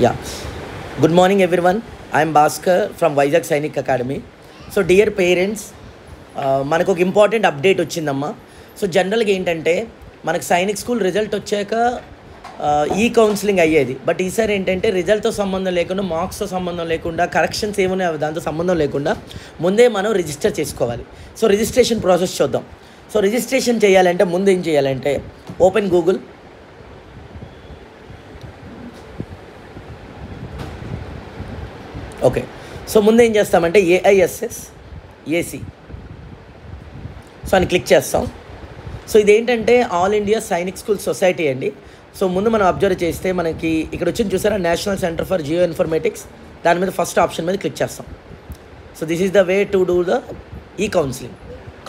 Yeah. Good morning, everyone. I am Bhaskar from Vizag Sainik Academy. So, dear parents, మనకు ఒక important update వచ్చిందమ్మా. So జనరల్గా ఏంటంటే మనకు సైనిక్ స్కూల్ రిజల్ట్ వచ్చాక ఈ కౌన్సిలింగ్ అయ్యేది. బట్ ఈసారి ఏంటంటే రిజల్ట్తో సంబంధం లేకుండా, మార్క్స్తో సంబంధం లేకుండా, కరెక్షన్స్ ఏమైనా దాంతో సంబంధం లేకుండా ముందే మనం రిజిస్టర్ చేసుకోవాలి. సో రిజిస్ట్రేషన్ ప్రాసెస్ చూద్దాం. సో రిజిస్ట్రేషన్ చేయాలంటే ముందు ఏం చేయాలంటే ఓపెన్ గూగుల్. ఓకే, సో ముందు ఏం చేస్తామంటే AISS AC సో అని క్లిక్ చేస్తాం. సో ఇదేంటంటే all India Sainik school society అండి. సో ముందు మనం అబ్జర్వ్ చేస్తే మనకి ఇక్కడ వచ్చింది చూసారా, national centre for Jio informatics. దాని మీద ఫస్ట్ ఆప్షన్ మీద క్లిక్ చేస్తాం. So this is the way to do the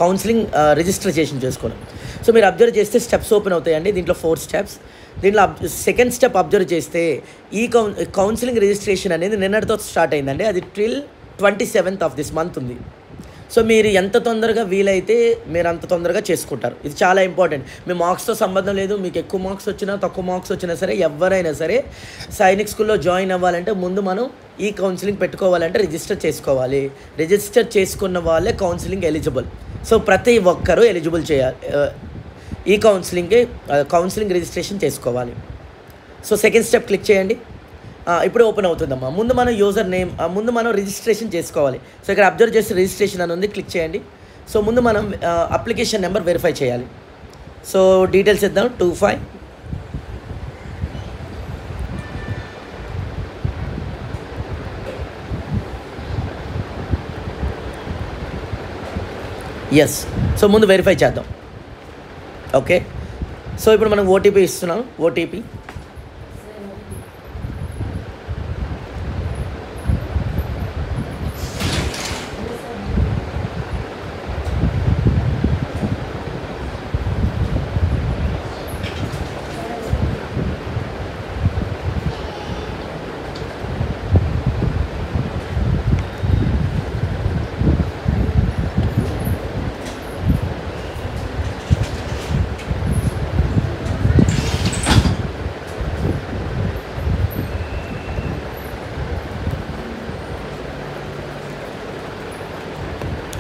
counselling registration చేసుకోవడం. సో మీరు అబ్జర్వ్ చేస్తే స్టెప్స్ ఓపెన్ అవుతాయండి. దీంట్లో 4 స్టెప్స్. దీంట్లో సెకండ్ స్టెప్ అబ్జర్వ్ చేస్తే కౌన్సిలింగ్ రిజిస్ట్రేషన్ అనేది నిన్నటితో స్టార్ట్ అయిందండి. అది till 27th of this month ఉంది. సో మీరు ఎంత తొందరగా వీలైతే మీరు అంత తొందరగా చేసుకుంటారు. ఇది చాలా ఇంపార్టెంట్. మీ మార్క్స్తో సంబంధం లేదు. మీకు ఎక్కువ మార్క్స్ వచ్చినా తక్కువ మార్క్స్ వచ్చినా సరే, ఎవరైనా సరే సైనిక్ స్కూల్లో జాయిన్ అవ్వాలంటే ముందు మనం ఈ కౌన్సిలింగ్ పెట్టుకోవాలంటే రిజిస్టర్ చేసుకోవాలి. రిజిస్టర్ చేసుకున్న వాళ్ళే కౌన్సిలింగ్ ఎలిజిబుల్. సో ప్రతి ఒక్కరూ ఎలిజిబుల్ చేయాలి. ఈ కౌన్సిలింగ్ రిజిస్ట్రేషన్ చేసుకోవాలి. సో సెకండ్ స్టెప్ క్లిక్ చేయండి. ఇప్పుడు ఓపెన్ అవుతుందమ్మా. ముందు మనం యూజర్ నేమ్, ముందు మనం రిజిస్ట్రేషన్ చేసుకోవాలి. సో ఇక్కడ అబ్జర్వ్ చేస్తే రిజిస్ట్రేషన్ అని ఉంది, క్లిక్ చేయండి. సో ముందు మనం అప్లికేషన్ నెంబర్ వెరిఫై చేయాలి. సో డీటెయిల్స్ ఇద్దాం. 25 ఎస్. సో ముందు వెరిఫై చేద్దాం. ఓకే, సో ఇప్పుడు మనం ఓటీపీ ఇస్తున్నాం. OTP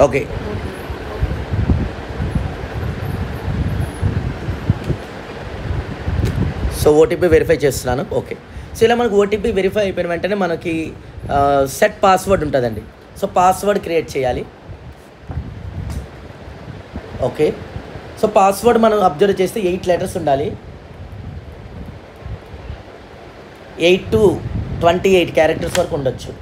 okay. So OTP verify చేస్తున్నాను. ఓకే, సో ఇలా మనకు ఓటీపీ వెరిఫై అయిపోయిన వెంటనే మనకి సెట్ పాస్వర్డ్ ఉంటుందండి. సో పాస్వర్డ్ క్రియేట్ చేయాలి. ఓకే, సో పాస్వర్డ్ మనం అబ్జర్వ్ చేస్తే 8 లెటర్స్ ఉండాలి. 8 to 28 క్యారెక్టర్స్ వరకు ఉండొచ్చు.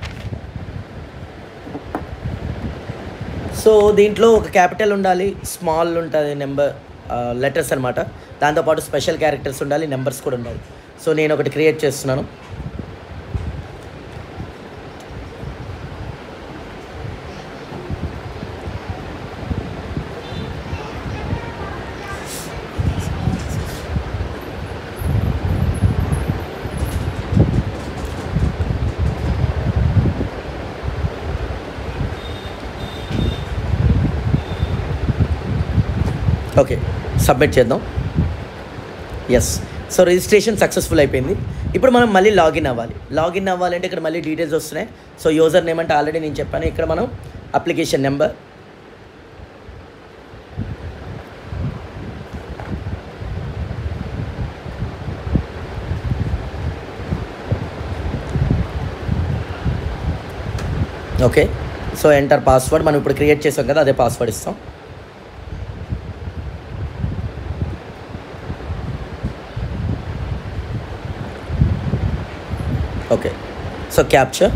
సో దీంట్లో ఒక క్యాపిటల్ ఉండాలి, స్మాల్ ఉంటుంది, లెటర్స్ అనమాట. దాంతోపాటు స్పెషల్ క్యారెక్టర్స్ ఉండాలి, నెంబర్స్ కూడా ఉండాలి. సో నేను ఒకటి క్రియేట్ చేస్తున్నాను. ఓకే, సబ్మిట్ చేద్దాం. ఎస్. సో రిజిస్ట్రేషన్ సక్సెస్ఫుల్ అయిపోయింది. ఇప్పుడు మనం మళ్ళీ లాగిన్ అవ్వాలంటే ఇక్కడ మళ్ళీ డీటెయిల్స్ వస్తున్నాయి. సో యూజర్ నేమ్ అంటే ఆల్రెడీ నేను చెప్పాను. ఇక్కడ మనం application number, okay. So enter password మనం ఇప్పుడు క్రియేట్ చేసాం కదా, అదే పాస్వర్డ్ ఇస్తాం. Okay, so capture,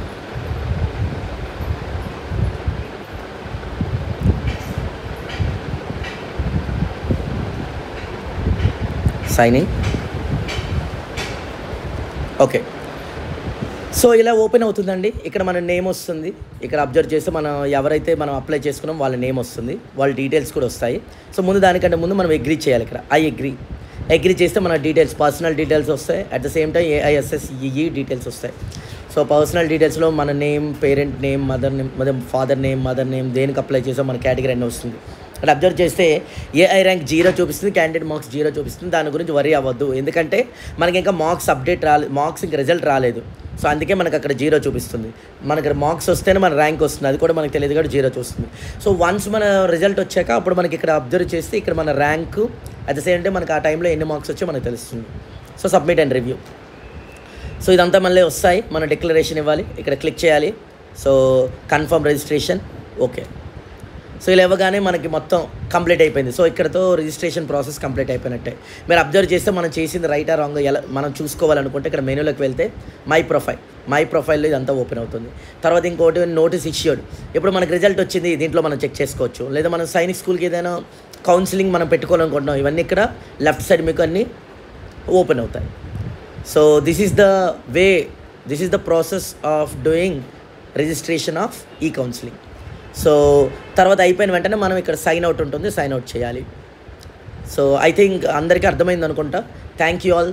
sign in. Okay, so ఇలా ఓపెన్ అవుతుందండి. ఇక్కడ మన నేమ్ వస్తుంది. ఇక్కడ అబ్జర్వ్ చేస్తే మనం ఎవరైతే మనం అప్లై చేసుకున్నాం వాళ్ళ నేమ్ వస్తుంది, వాళ్ళ డీటెయిల్స్ కూడా వస్తాయి. సో దానికంటే ముందు మనం అగ్రీ చేయాలి. ఇక్కడ ఐ అగ్రీ చేస్తే మన డీటెయిల్స్, పర్సనల్ డీటెయిల్స్ వస్తాయి. At the same time AISS EE details వస్తాయి. సో పర్సనల్ డీటెయిల్స్లో మన name, parent name, mother name, father name, దేనికి అప్లై చేసాం మన కేటగిరీ అన్నీ వస్తుంది. అక్కడ అబ్జర్వ్ చేస్తే ఏఐ ర్యాంక్ 0 చూపిస్తుంది, క్యాండిడేట్ మార్క్స్ 0 చూపిస్తుంది. దాని గురించి వరీ అవ్వద్దు, ఎందుకంటే మనకి ఇంకా మార్క్స్ అప్డేట్ రాలేదు, మార్క్స్ ఇంకా రిజల్ట్ రాలేదు. సో అందుకే మనకు అక్కడ 0 చూపిస్తుంది. మనకి మార్క్స్ వస్తేనే మన ర్యాంక్ వస్తుంది, అది కూడా మనకు తెలియదు కాబట్టి 0 చూస్తుంది. సో వన్స్ మన రిజల్ట్ వచ్చాక అప్పుడు మనకి ఇక్కడ అబ్జర్వ్ చేస్తే ఇక్కడ మన rank at the same time మనకి ఆ టైంలో ఎన్ని మార్క్స్ వచ్చో మనకు తెలుస్తుంది. So submit and review. So ఇదంతా మళ్ళీ వస్తాయి, మనం డిక్లరేషన్ ఇవ్వాలి, ఇక్కడ క్లిక్ చేయాలి. So confirm registration, okay. So ఇలా ఇవ్వగానే మనకి మొత్తం కంప్లీట్ అయిపోయింది. సో ఇక్కడతో రిజిస్ట్రేషన్ ప్రాసెస్ కంప్లీట్ అయిపోయినట్టే. మీరు అబ్జర్వ్ చేస్తే మనం చేసింది రైటా రాంగ్ ఎలా మనం చూసుకోవాలనుకుంటే ఇక్కడ మెనూలోకి వెళ్తే మై ప్రొఫైల్లో ఇదంతా ఓపెన్ అవుతుంది. తర్వాత ఇంకోటి నోటీస్ ఇష్యూడ్, ఇప్పుడు మనకి రిజల్ట్ వచ్చింది, దీంట్లో మనం చెక్ చేసుకోవచ్చు. లేదా మనం సైనిక్ స్కూల్కి ఏదైనా కౌన్సిలింగ్ మనం పెట్టుకోవాలనుకుంటున్నాం, ఇవన్నీ ఇక్కడ లెఫ్ట్ సైడ్ మీకు అన్నీ ఓపెన్ అవుతాయి. So this is the process of doing registration of ఈ కౌన్సిలింగ్. సో తర్వాత అయిపోయిన వెంటనే మనం ఇక్కడ సైన్ అవుట్ ఉంటుంది, సైన్ అవుట్ చేయాలి. సో ఐ థింక్ అందరికీ అర్థమైంది అనుకుంటా. Thank you all.